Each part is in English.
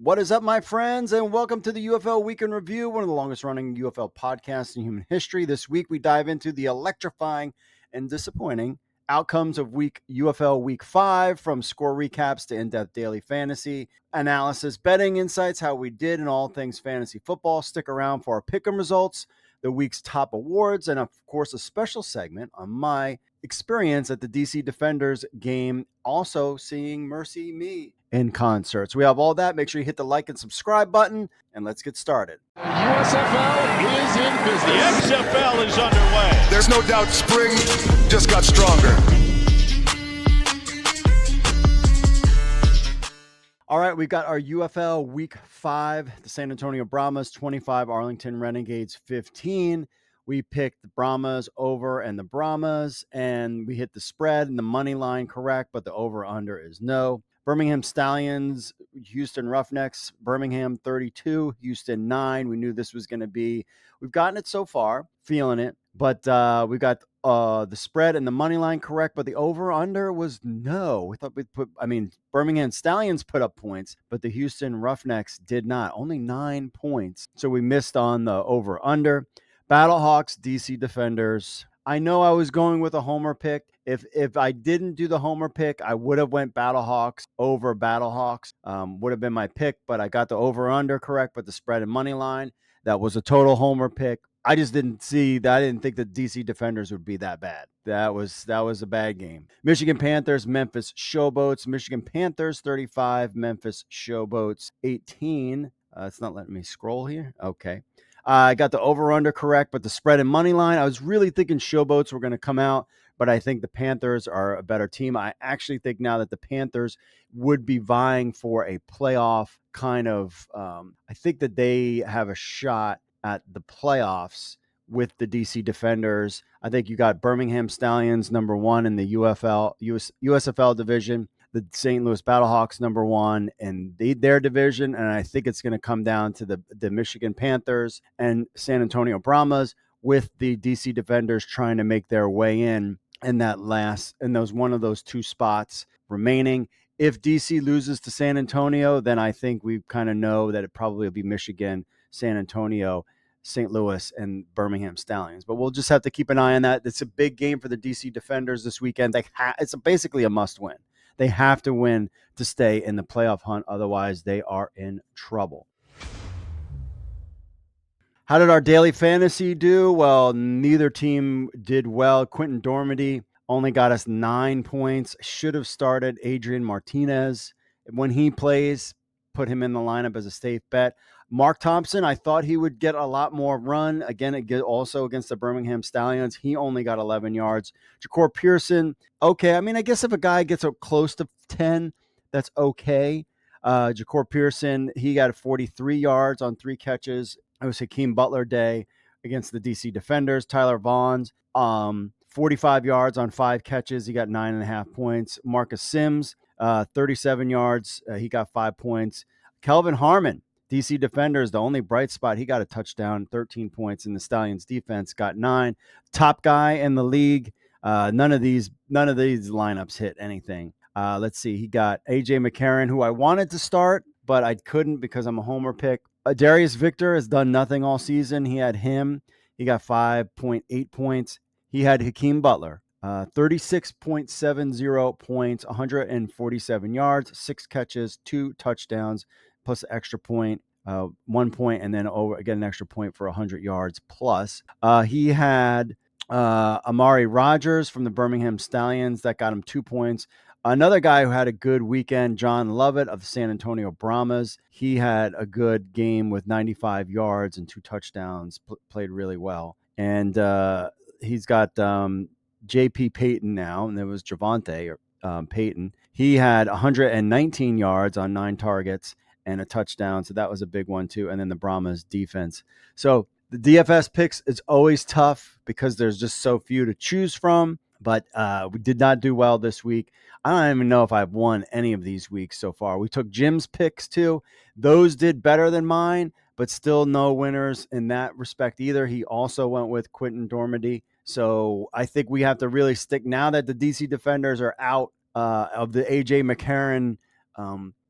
What is up, my friends, and welcome to the UFL Week in Review, one of the longest running UFL podcasts in human history. This week, we dive into the electrifying and disappointing outcomes of UFL Week 5, from score recaps to in-depth daily fantasy analysis, betting insights, how we did in all things fantasy football. Stick around for our pick'em results, the week's top awards, and of course, a special segment on my experience at the DC Defenders game, also seeing Mercy Me in concert. So we have all that. Make sure you hit the like and subscribe button, and let's get started. USFL is in business. The USFL is underway. There's no doubt spring just got stronger. All right, we got our UFL Week 5, the San Antonio Brahmas 25, Arlington Renegades 15. We picked the Brahmas over and the Brahmas, and we hit the spread and the money line correct, but the over-under is no. Birmingham Stallions, Houston Roughnecks, Birmingham 32, Houston 9. We knew this was going to be, we've gotten it so far, feeling it, but we got the spread and the money line correct, but the over-under was no. We thought Birmingham Stallions put up points, but the Houston Roughnecks did not, only 9 points. So we missed on the over-under. Battlehawks, DC Defenders. I know I was going with a homer pick. If I didn't do the homer pick, I would have went Battlehawks over Battlehawks. Would have been my pick, but I got the over-under correct, but the spread and money line, that was a total homer pick. I just didn't see that. I didn't think the DC Defenders would be that bad. That was a bad game. Michigan Panthers, Memphis Showboats. Michigan Panthers 35, Memphis Showboats 18. It's not letting me scroll here. Okay. I got the over-under correct, but the spread and money line, I was really thinking Showboats were going to come out, but I think the Panthers are a better team. I actually think now that the Panthers would be vying for a playoff kind of, I think that they have a shot at the playoffs with the DC Defenders. I think you got Birmingham Stallions number 1 in the USFL division, the St. Louis Battlehawks number 1 in their division, and I think it's going to come down to the Michigan Panthers and San Antonio Brahmas, with the DC Defenders trying to make their way in one of those 2 spots remaining. If DC loses to San Antonio, then I think we kind of know that it probably will be Michigan, San Antonio, St. Louis, and Birmingham Stallions. But we'll just have to keep an eye on that. It's a big game for the DC Defenders this weekend. It's basically a must-win. They have to win to stay in the playoff hunt. Otherwise, they are in trouble. How did our daily fantasy do? Well, neither team did well. Quentin Dormady only got us 9 points. Should have started Adrian Martinez. When he plays, put him in the lineup as a safe bet. Mark Thompson, I thought he would get a lot more run. Again, also against the Birmingham Stallions. He only got 11 yards. Ja'Cour Pearson, okay. I mean, I guess if a guy gets close to 10, that's okay. Ja'Cour Pearson, he got 43 yards on 3 catches. It was Hakeem Butler day against the DC Defenders. Tyler Vaughn's 45 yards on 5 catches. He got 9.5 points. Marcus Sims, 37 yards. He got 5 points. Kelvin Harmon, DC Defenders, the only bright spot, he got a touchdown, 13 points, and the Stallions defense got 9. Top guy in the league. None of these lineups hit anything. Let's see. He got AJ McCarron, who I wanted to start, but I couldn't because I'm a homer pick. Darius Victor has done nothing all season. He got 5.8 points. He had Hakeem Butler, 36.70 points, 147 yards, 6 catches, 2 touchdowns, plus an extra point, 1 point, and then an extra point for 100 yards plus. He had Amari Rogers from the Birmingham Stallions that got him 2 points. Another guy who had a good weekend, John Lovett of the San Antonio Brahmas. He had a good game with 95 yards and 2 touchdowns, played really well. And he's got JP Payton now, and there was Javante Payton. He had 119 yards on 9 targets and a touchdown, so that was a big one too. And then the Brahmas defense. So the DFS picks is always tough because there's just so few to choose from. But we did not do well this week. I don't even know if I've won any of these weeks so far. We took Jim's picks too. Those did better than mine, but still no winners in that respect either. He also went with Quentin Dormady. So I think we have to really stick now that the DC Defenders are out of the AJ McCarron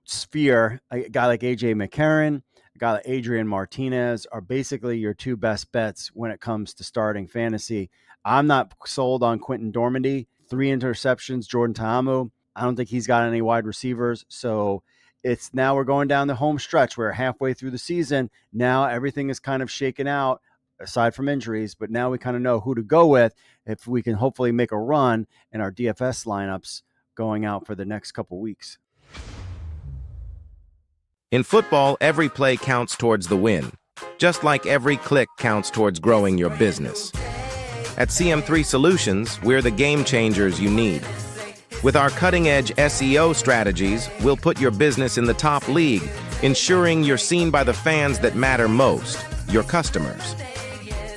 sphere, a guy like AJ McCarron, a guy like Adrian Martinez are basically your two best bets when it comes to starting fantasy. I'm not sold on Quentin Dormady. 3 interceptions, Jordan Ta'amu. I don't think he's got any wide receivers. So it's now we're going down the home stretch. We're halfway through the season. Now everything is kind of shaken out aside from injuries, but now we kind of know who to go with if we can hopefully make a run in our DFS lineups going out for the next couple weeks. In football, every play counts towards the win, just like every click counts towards growing your business. At CM3 Solutions, we're the game changers you need. With our cutting-edge SEO strategies, we'll put your business in the top league, ensuring you're seen by the fans that matter most, your customers.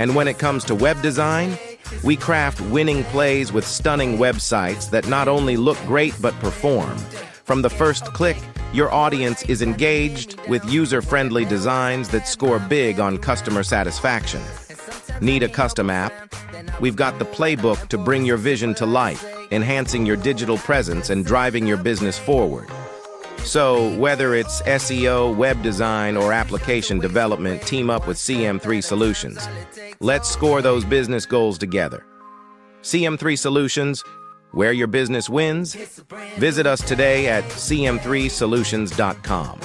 And when it comes to web design, we craft winning plays with stunning websites that not only look great but perform. From the first click, your audience is engaged with user-friendly designs that score big on customer satisfaction. Need a custom app? We've got the playbook to bring your vision to life, enhancing your digital presence and driving your business forward. So, whether it's SEO, web design, or application development, team up with CM3 Solutions. Let's score those business goals together. CM3 Solutions, where your business wins. Visit us today at cm3solutions.com.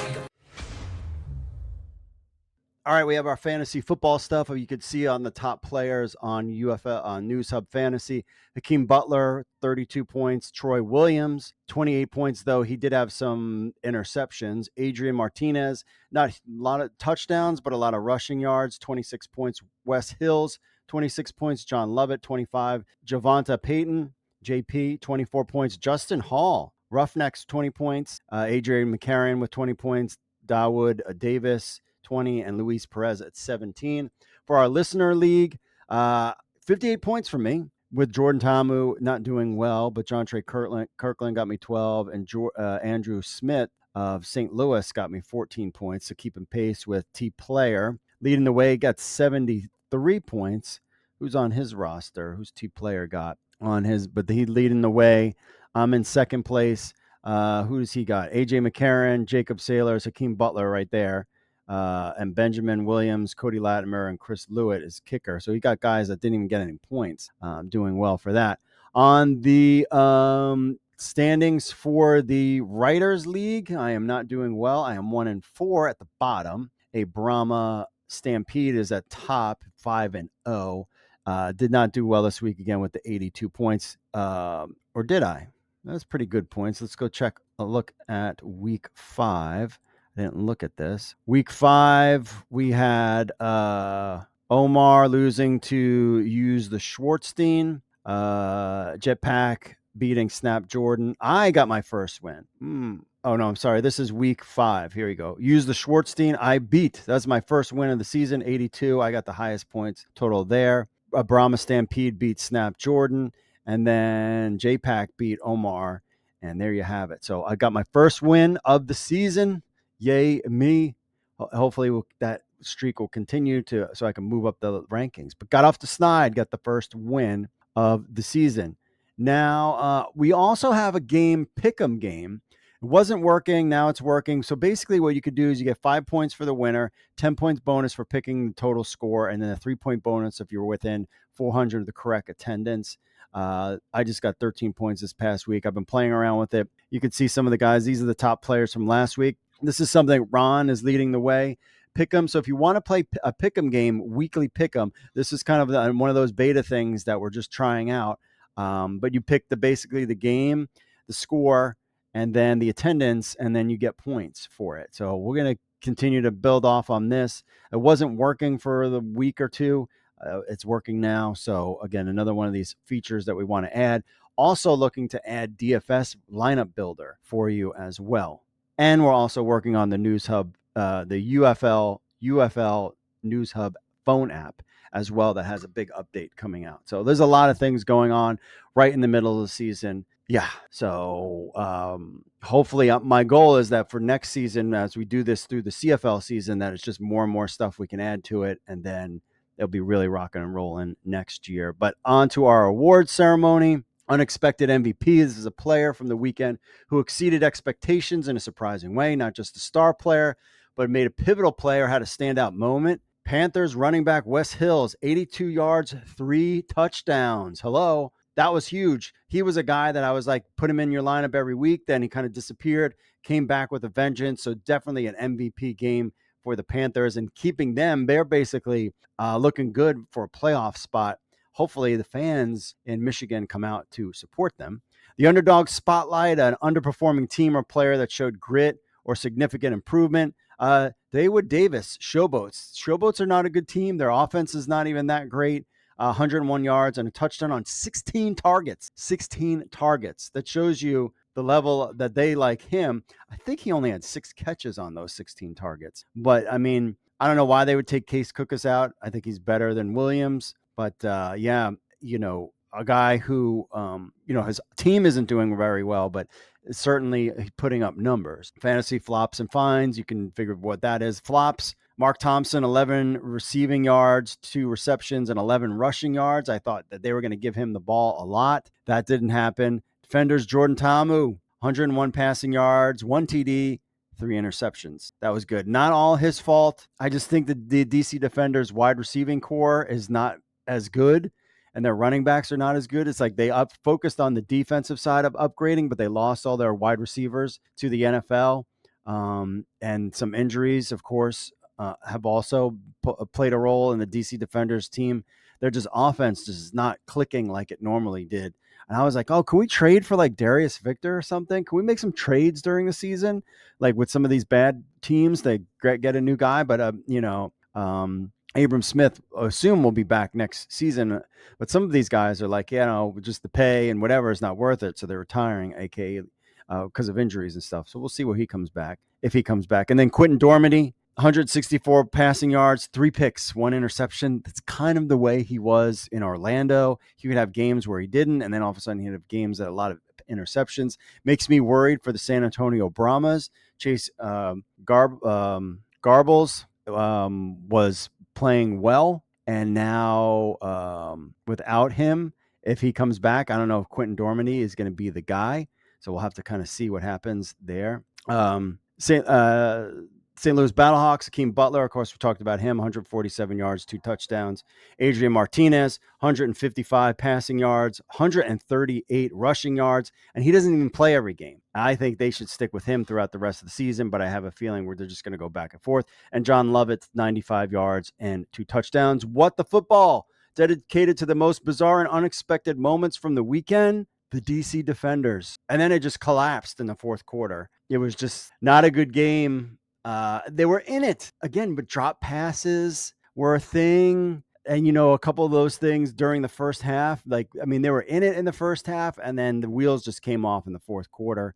All right, we have our fantasy football stuff. You could see on the top players on UFL on News Hub Fantasy. Hakeem Butler, 32 points. Troy Williams, 28 points, though he did have some interceptions. Adrian Martinez, not a lot of touchdowns, but a lot of rushing yards, 26 points. Wes Hills, 26 points. John Lovett, 25. Javonta Payton, JP, 24 points. Justin Hall, Roughnecks, 20 points. Adrian McCarron with 20 points. Dawood Davis, 20, and Luis Perez at 17. For our listener league, 58 points for me, with Jordan Ta'amu not doing well, but John Trey Kirkland got me 12, and Andrew Smith of St. Louis got me 14 points, so keeping pace with T Player. Leading the way, got 73 points. Who's on his roster? Who's T Player got on his? But he leading the way. I'm in second place. Who does he got? AJ McCarron, Jacob Saylors, Hakeem Butler right there. And Benjamin Williams, Cody Latimer, and Chris Lewitt is kicker. So he got guys that didn't even get any points. Doing well for that. On the standings for the Writers League, I am not doing well. I am 1-4 at the bottom. A Brahma Stampede is at top, 5-0. Did not do well this week again with the 82 points. Or did I? That's pretty good points. Let's go check a look at week 5. I didn't look at this. Week 5, we had Omar losing to Use the Schwartzstein, Jetpack beating Snap Jordan. I got my first win. Oh, no, I'm sorry. This is week 5. Here we go. Use the Schwartzstein. I beat. That's my first win of the season, 82. I got the highest points total there. Brahma Stampede beat Snap Jordan. And then JPack beat Omar. And there you have it. So I got my first win of the season. Yay me. Hopefully that streak will continue so I can move up the rankings. But got off the snide, got the first win of the season. Now, we also have a pick'em game. It wasn't working. Now it's working. So basically what you could do is you get 5 points for the winner, 10 points bonus for picking the total score, and then a 3-point bonus if you're within 400 of the correct attendance. I just got 13 points this past week. I've been playing around with it. You can see some of the guys. These are the top players from last week. This is something Ron is leading the way. Pick'em. So if you want to play a pick'em game, weekly pick'em, this is kind of one of those beta things that we're just trying out. But you pick basically the game, the score, and then the attendance, and then you get points for it. So we're going to continue to build off on this. It wasn't working for the week or two. It's working now. So again, another one of these features that we want to add. Also looking to add DFS lineup builder for you as well. And we're also working on the News Hub, the UFL News Hub phone app as well that has a big update coming out. So there's a lot of things going on right in the middle of the season. Yeah. So hopefully my goal is that for next season, as we do this through the CFL season, that it's just more and more stuff we can add to it. And then it'll be really rocking and rolling next year. But on to our award ceremony. unexpected MVP. This is a player from the weekend who exceeded expectations in a surprising way, not just a star player, but made a pivotal play or had a standout moment. Panthers running back Wes Hills, 82 yards, 3 touchdowns. Hello. That was huge. He was a guy that I was like, put him in your lineup every week. Then he kind of disappeared, came back with a vengeance. So definitely an MVP game for the Panthers and keeping them. They're basically looking good for a playoff spot. Hopefully the fans in Michigan come out to support them. The underdog spotlight, an underperforming team or player that showed grit or significant improvement. David Davis, Showboats. Showboats are not a good team. Their offense is not even that great. 101 yards and a touchdown on 16 targets. 16 targets. That shows you the level that they like him. I think he only had 6 catches on those 16 targets. But, I mean, I don't know why they would take Case Cookus out. I think he's better than Williams. But, yeah, a guy who, his team isn't doing very well, but certainly putting up numbers. Fantasy flops and fines. You can figure what that is. Flops. Mark Thompson, 11 receiving yards, 2 receptions, and 11 rushing yards. I thought that they were going to give him the ball a lot. That didn't happen. Defenders, Jordan Ta'amu, 101 passing yards, 1 TD, 3 interceptions. That was good. Not all his fault. I just think that the DC Defenders wide receiving core is not as good, and their running backs are not as good. It's like they focused on the defensive side of upgrading, but they lost all their wide receivers to the NFL. And some injuries, of course, have also played a role in the DC Defenders team. They're just offense just not clicking like it normally did. And I was like, oh, can we trade for like Darius Victor or something? Can we make some trades during the season? Like with some of these bad teams, they get a new guy, but Abram Smith, I assume, will be back next season. But some of these guys are like, just the pay and whatever is not worth it. So they're retiring, aka because of injuries and stuff. So we'll see where he comes back, if he comes back. And then Quentin Dormady, 164 passing yards, 3 picks, 1 interception. That's kind of the way he was in Orlando. He would have games where he didn't, and then all of a sudden he'd have games that a lot of interceptions. Makes me worried for the San Antonio Brahmas. Chase Garbles was playing well, and now without him, if he comes back, I don't know if Quentin Dormady is going to be the guy. So we'll have to kind of see what happens there. St. Louis Battlehawks, Akeem Butler, of course, we talked about him, 147 yards, 2 touchdowns. Adrian Martinez, 155 passing yards, 138 rushing yards, and he doesn't even play every game. I think they should stick with him throughout the rest of the season, but I have a feeling where they're just going to go back and forth. And John Lovett, 95 yards and 2 touchdowns. What the football? Dedicated to the most bizarre and unexpected moments from the weekend. The DC Defenders. And then it just collapsed in the fourth quarter. It was just not a good game. They were in it again, but drop passes were a thing. And, a couple of those things during the first half, they were in it in the first half, and then the wheels just came off in the fourth quarter,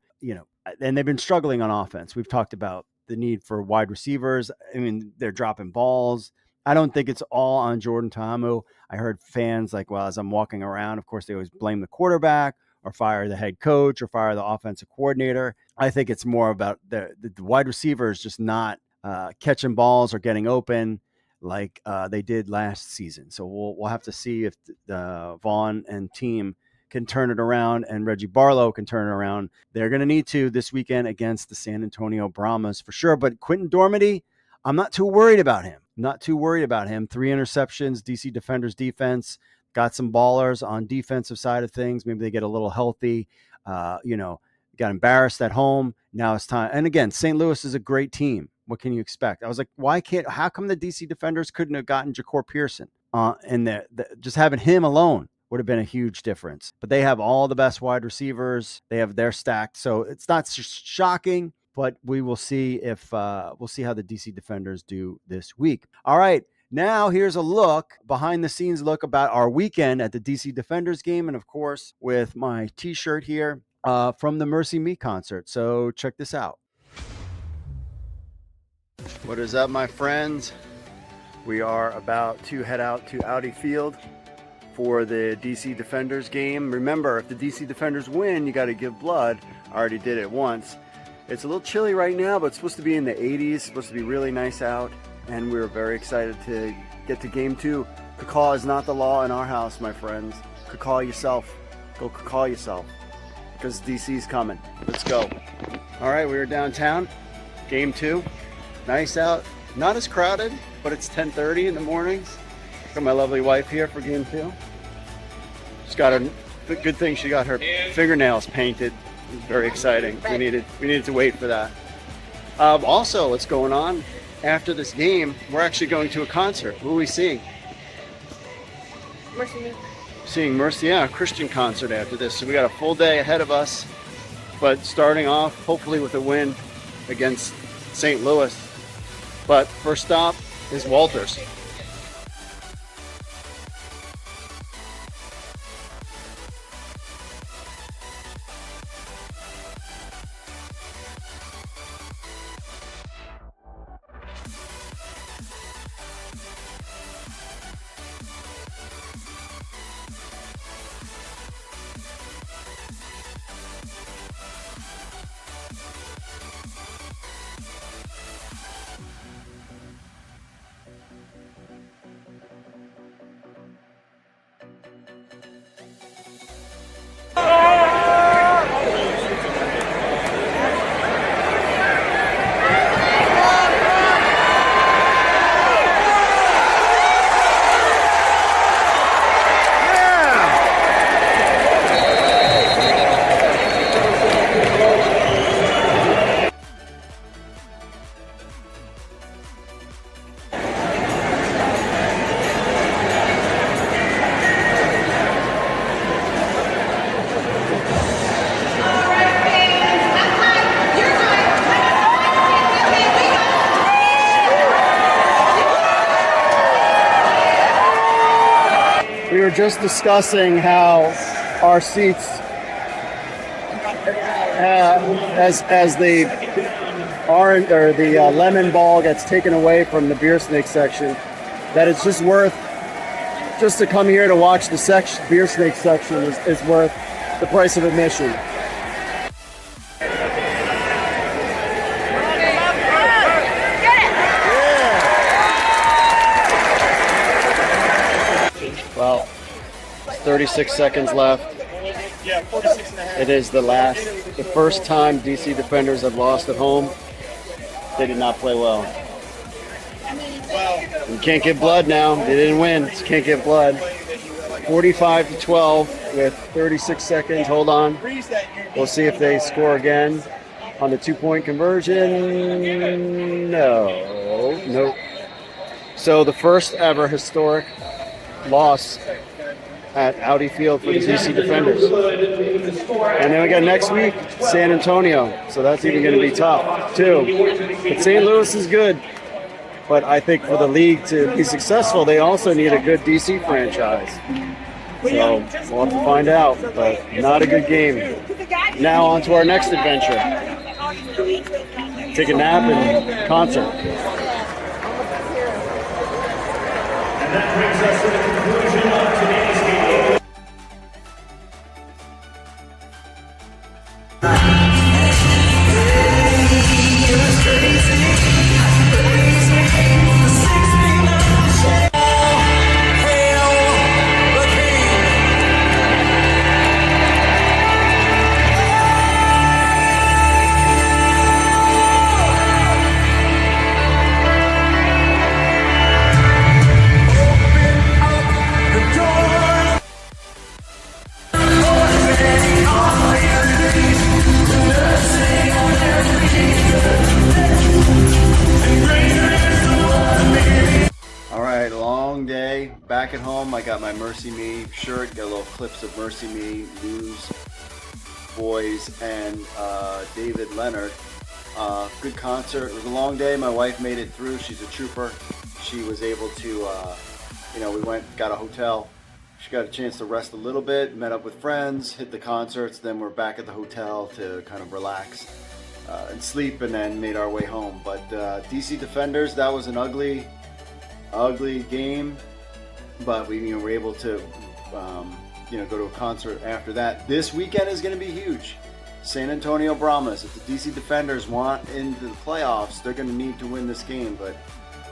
and they've been struggling on offense. We've talked about the need for wide receivers. They're dropping balls. I don't think it's all on Jordan Ta'amu. I heard fans as I'm walking around, of course, they always blame the quarterback or fire the head coach or fire the offensive coordinator. I think it's more about the wide receivers just not catching balls or getting open like they did last season. So we'll have to see if Vaughn and team can turn it around and Reggie Barlow can turn it around. They're going to need to this weekend against the San Antonio Brahmas for sure. But Quentin Dormady, I'm not too worried about him. 3 interceptions, DC Defenders defense. Got some ballers on defensive side of things. Maybe they get a little healthy. Got embarrassed at home. Now it's time. And again, St. Louis is a great team. What can you expect? I was like, how come the DC Defenders couldn't have gotten Ja'Cour Pearson? And just having him alone would have been a huge difference. But they have all the best wide receivers. They have their stacked. So it's not shocking, but we will see we'll see how the DC Defenders do this week. All right. Now here's a behind the scenes look about our weekend at the DC Defenders game. And of course, with my t-shirt here from the Mercy Me concert. So check this out. What is up, my friends? We are about to head out to Audi Field for the DC Defenders game. Remember, if the DC Defenders win, you got to give blood. I already did it once. It's a little chilly right now, but it's supposed to be in the 80s. It's supposed to be really nice out. And we're very excited to get to game 2. Cacaw is not the law in our house, my friends. Cacaw yourself. Go call yourself, because DC's coming. Let's go. All right, we were downtown. Game 2. Nice out. Not as crowded, but it's 10:30 in the mornings. Got my lovely wife here for game 2. She's got a good thing. She got her fingernails painted. It was very exciting. We needed to wait for that. Also, what's going on after this game? We're actually going to a concert. Who are we seeing? Mercy. Seeing Mercy, yeah, a Christian concert after this. So we got a full day ahead of us, but starting off hopefully with a win against St. Louis. But first stop is Walters. We were just discussing how our seats, as the orange or the lemon ball gets taken away from the beer snake section, that it's just worth, just to come here to watch the beer snake section is worth the price of admission. Well, 36 seconds left. It is the first time DC Defenders have lost at home. They did not play well. You can't get blood now. They didn't win. You can't get blood. 45-12 with 36 seconds. Hold on. We'll see if they score again on the 2-point conversion. No. Nope. So the first ever historic loss at Audi Field for the DC Defenders. And then we got next week, San Antonio. So that's even going to be tough, too. But St. Louis is good. But I think for the league to be successful, they also need a good DC franchise. So we'll have to find out. But not a good game. Now on to our next adventure. Take a nap and concert. And that brings us to the conclusion of today's game. Back at home, I got my Mercy Me shirt, got little clips of Mercy Me, News Boys, and David Leonard. Good concert. It was a long day. My wife made it through. She's a trooper. She was able to, we got a hotel. She got a chance to rest a little bit, met up with friends, hit the concerts, then we're back at the hotel to kind of relax and sleep, and then made our way home. But DC Defenders, that was an ugly game. But we were able to go to a concert after that. This weekend is going to be huge. San Antonio Brahmas. If the DC Defenders want into the playoffs, they're going to need to win this game. But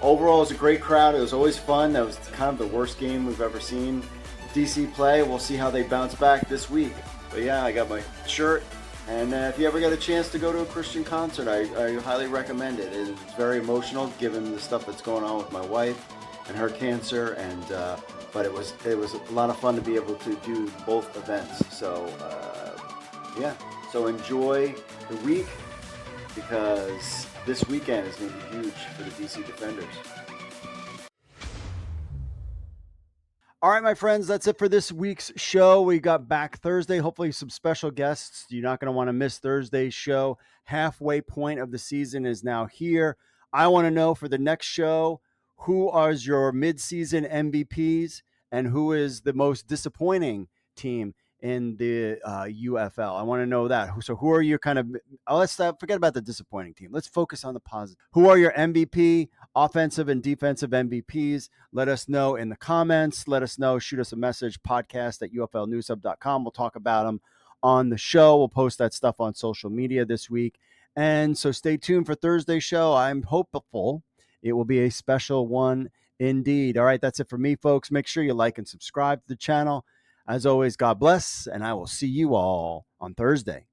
overall, it was a great crowd. It was always fun. That was kind of the worst game we've ever seen DC play. We'll see how they bounce back this week. But yeah, I got my shirt. And if you ever get a chance to go to a Christian concert, I highly recommend it. It's very emotional given the stuff that's going on with my wife and her cancer. And but it was a lot of fun to be able to do both events. So yeah, so enjoy the week, because this weekend is going to be huge for the DC Defenders. All right, my friends, that's it for this week's show. We got back Thursday, hopefully some special guests. You're not going to want to miss Thursday's show. Halfway point of the season is now here. I want to know for the next show, who are your midseason MVPs and who is the most disappointing team in the UFL. I want to know that. So who are your kind of, let's forget about the disappointing team. Let's focus on the positive. Who are your MVP, offensive and defensive MVPs? Let us know in the comments. Let us know. Shoot us a message, podcast@uflnewshub.com. We'll talk about them on the show. We'll post that stuff on social media this week. And so stay tuned for Thursday's show. I'm hopeful it will be a special one indeed. All right, that's it for me, folks. Make sure you like and subscribe to the channel. As always, God bless, and I will see you all on Thursday.